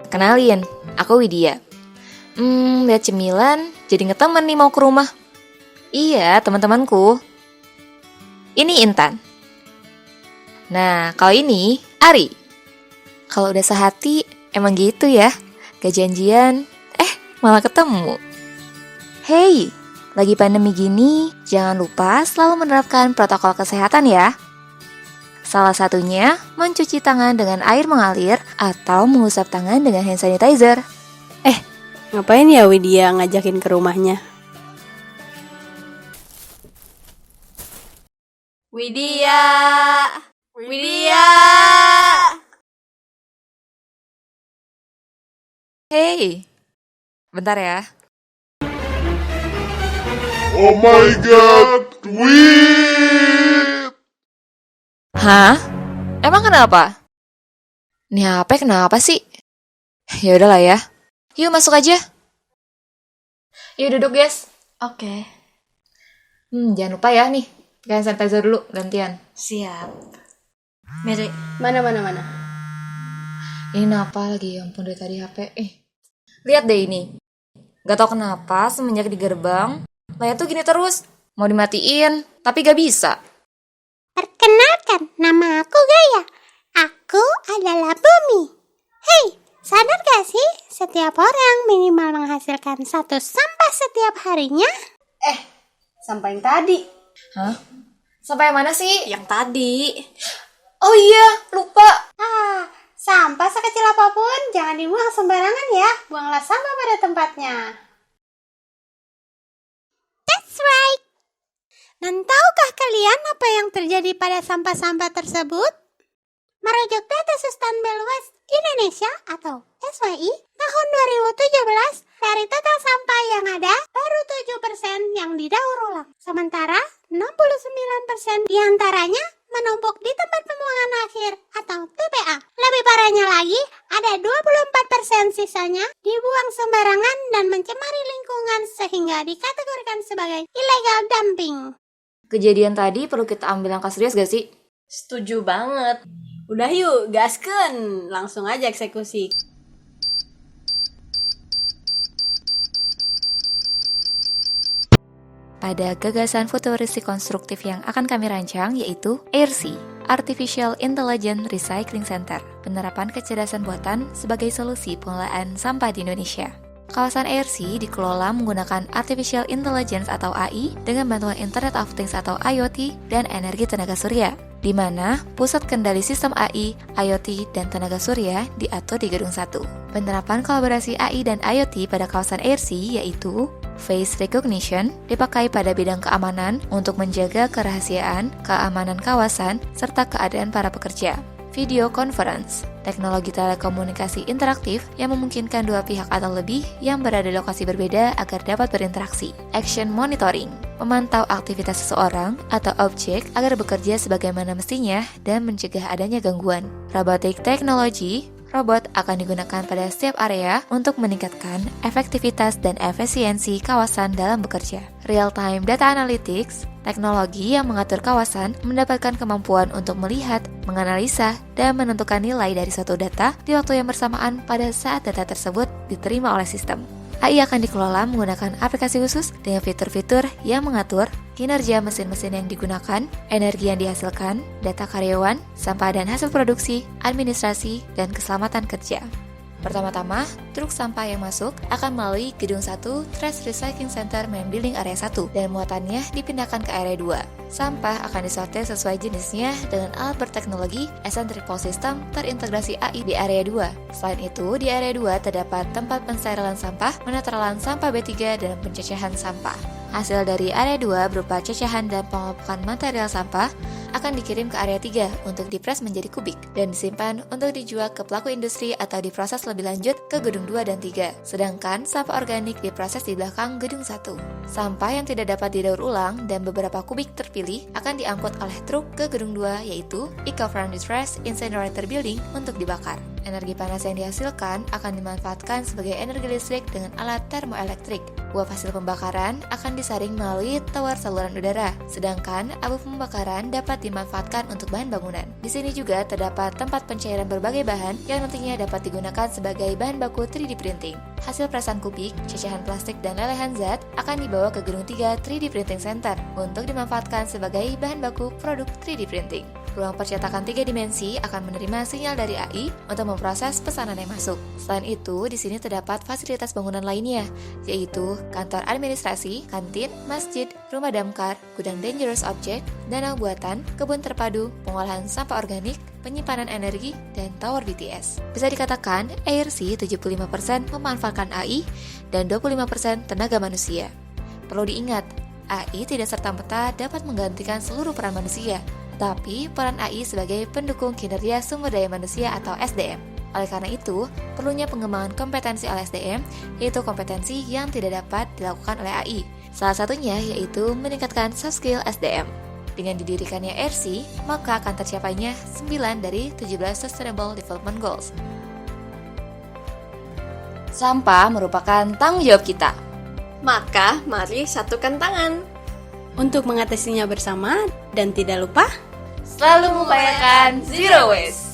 Kenalin, aku Widya. Lihat cemilan, jadi ngetemen nih mau ke rumah. Iya, teman-temanku. Ini Intan. Nah, kalau ini Ari. Kalau udah sehati, emang gitu ya. Gak janjian, malah ketemu. Hey, lagi pandemi gini, jangan lupa selalu menerapkan protokol kesehatan ya. Salah satunya, mencuci tangan dengan air mengalir atau mengusap tangan dengan hand sanitizer. Ngapain ya Widya ngajakin ke rumahnya? Widya. Hey, bentar ya. Oh my god, Wid! Hah? Emang kenapa? Nih HP kenapa sih? Ya udahlah ya. Yuk masuk aja. Yuk duduk guys. Oke, Jangan lupa ya nih. Hand sanitizer dulu gantian. siap. Mary, Mana? Ini kenapa lagi? Ya ampun dari tadi HP. Lihat deh ini. Gak tau kenapa semenjak di gerbang, layar tuh gini terus. Mau dimatiin, tapi gak bisa. Perkenalkan, nama aku Gaya. Aku adalah Bumi. Hei, sadar gak sih? Setiap orang minimal menghasilkan 1 sampah setiap harinya. Sampah yang tadi. Hah? Sampai mana sih? yang tadi. Oh iya, lupa. Sampah sekecil apapun jangan dibuang sembarangan ya. Buanglah sampah pada tempatnya. That's right. Dan tahukah kalian apa yang terjadi pada sampah-sampah tersebut? Merujuk data Sustainable Waste Indonesia atau SWI tahun 2017, dari total sampah yang ada, baru 7% yang didaur ulang. Sementara 69% diantaranya menumpuk di tempat pembuangan akhir atau TPA. Lebih parahnya lagi, ada 24% sisanya dibuang sembarangan dan mencemari lingkungan sehingga dikategorikan sebagai illegal dumping. Kejadian tadi perlu kita ambil langkah serius gak sih? Setuju banget. Udah yuk, gasken. Langsung aja eksekusi. Pada gagasan futuristik konstruktif yang akan kami rancang yaitu AIRC, Artificial Intelligence Recycling Center, penerapan kecerdasan buatan sebagai solusi pengelolaan sampah di Indonesia. Kawasan AIRC dikelola menggunakan Artificial Intelligence atau AI dengan bantuan Internet of Things atau IoT dan energi tenaga surya, di mana pusat kendali sistem AI, IoT, dan tenaga surya diatur di Gedung 1. Penerapan kolaborasi AI dan IoT pada kawasan AIRC yaitu Face Recognition dipakai pada bidang keamanan untuk menjaga kerahasiaan, keamanan kawasan, serta keadaan para pekerja. Video Conference, teknologi telekomunikasi interaktif yang memungkinkan dua pihak atau lebih yang berada di lokasi berbeda agar dapat berinteraksi. Action Monitoring, memantau aktivitas seseorang atau objek agar bekerja sebagaimana mestinya dan mencegah adanya gangguan. Robotic Technology, robot akan digunakan pada setiap area untuk meningkatkan efektivitas dan efisiensi kawasan dalam bekerja. Real-time Data Analytics, teknologi yang mengatur kawasan mendapatkan kemampuan untuk melihat, menganalisa, dan menentukan nilai dari suatu data di waktu yang bersamaan pada saat data tersebut diterima oleh sistem. AI akan dikelola menggunakan aplikasi khusus dengan fitur-fitur yang mengatur kinerja mesin-mesin yang digunakan, energi yang dihasilkan, data karyawan, sampah dan hasil produksi, administrasi, dan keselamatan kerja. Pertama-tama, truk sampah yang masuk akan melalui Gedung 1 Trash Recycling Center Main Building Area 1 dan muatannya dipindahkan ke Area 2. Sampah akan disortir sesuai jenisnya dengan alat berteknologi Eccentric System terintegrasi AI di Area 2. Selain itu, di Area 2 terdapat tempat pensterilan sampah, penetralan sampah B3, dan pencecahan sampah. Hasil dari Area 2 berupa cacahan dan pengelompokan material sampah akan dikirim ke Area 3 untuk dipres menjadi kubik dan disimpan untuk dijual ke pelaku industri atau diproses lebih lanjut ke Gedung 2 dan 3. Sedangkan sampah organik diproses di belakang Gedung 1. Sampah yang tidak dapat didaur ulang dan beberapa kubik terpilih akan diangkut oleh truk ke Gedung 2 yaitu Eco-Friendly Trash Incinerator Building untuk dibakar. Energi panas yang dihasilkan akan dimanfaatkan sebagai energi listrik dengan alat termoelektrik. Uap hasil pembakaran akan disaring melalui tower saluran udara, sedangkan abu pembakaran dapat dimanfaatkan untuk bahan bangunan. Di sini juga terdapat tempat pencairan berbagai bahan yang nantinya dapat digunakan sebagai bahan baku 3D printing. Hasil perasan kubik, cacahan plastik, dan lelehan zat akan dibawa ke Gedung 3 3D Printing Center untuk dimanfaatkan sebagai bahan baku produk 3D printing. Ruang percetakan 3 dimensi akan menerima sinyal dari AI untuk memproses pesanan yang masuk. Selain itu, di sini terdapat fasilitas bangunan lainnya, yaitu kantor administrasi, kantin, masjid, rumah damkar, gudang dangerous object, danau buatan, kebun terpadu, pengolahan sampah organik, penyimpanan energi, dan tower BTS. Bisa dikatakan, ARC 75% memanfaatkan AI dan 25% tenaga manusia. Perlu diingat, AI tidak serta-merta dapat menggantikan seluruh peran manusia, tapi peran AI sebagai pendukung kinerja sumber daya manusia atau SDM. Oleh karena itu, perlunya pengembangan kompetensi oleh SDM, yaitu kompetensi yang tidak dapat dilakukan oleh AI. Salah satunya yaitu meningkatkan soft skill SDM. Dengan didirikannya ARC, maka akan tercapainya 9 dari 17 Sustainable Development Goals. Sampah merupakan tanggung jawab kita. Maka, mari satukan tangan. Untuk mengatasinya bersama dan tidak lupa Selalu mengupayakan zero waste.